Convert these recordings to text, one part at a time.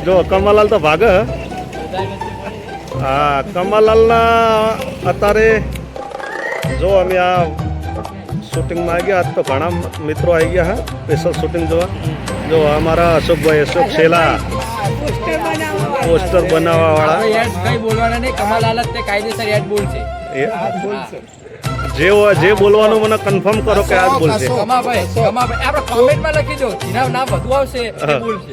જો કમલાલાલ તો ભાગે હા કમલાલાલના અત્યારે જો અમે આ શૂટિંગમાં આવી ગયા આજ તો ઘણા મિત્રો આવી ગયા હા સ્પેશિયલ શૂટિંગ જોવા જો અમારા અશોકભાઈ અશોક શેલા પોસ્ટર બનાવવા વાળા કઈ બોલવાના નહીં કમલાલાલ જ તે કાયદેસર એડ બોલશે જે બોલવાનું મને કન્ફર્મ કરો કે આજ બોલશે કમાભાઈ આપણે કોમેન્ટમાં લખી દો જેના નામ વધુ આવશે એ બોલશે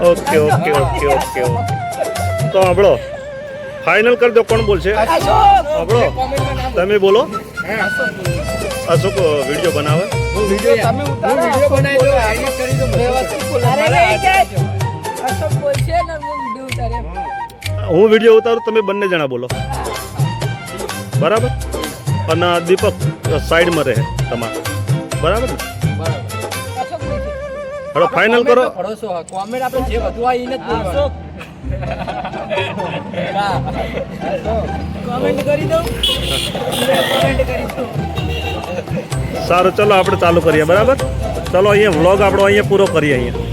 okay okay okay okay okay તો સાંભળો ફાઇનલ કરી દો કોણ બોલશે સાંભળો તમે બોલો અશોક વિડીયો બનાવે હું વિડીયો ઉતારું તમે બંને જણા બોલો બરાબર અને દીપક સાઈડમાં રહે તમારે બરાબર ને હવે ફાઇનલ કરો કોમેન્ટ આપણે જે વધુ આવી ને કોમેન્ટ કરી દો સારું ચલો આપણે ચાલુ કરીએ બરાબર ચલો અહીંયા વ્લોગ આપણો અહીંયા પૂરો કરીએ અહીંયા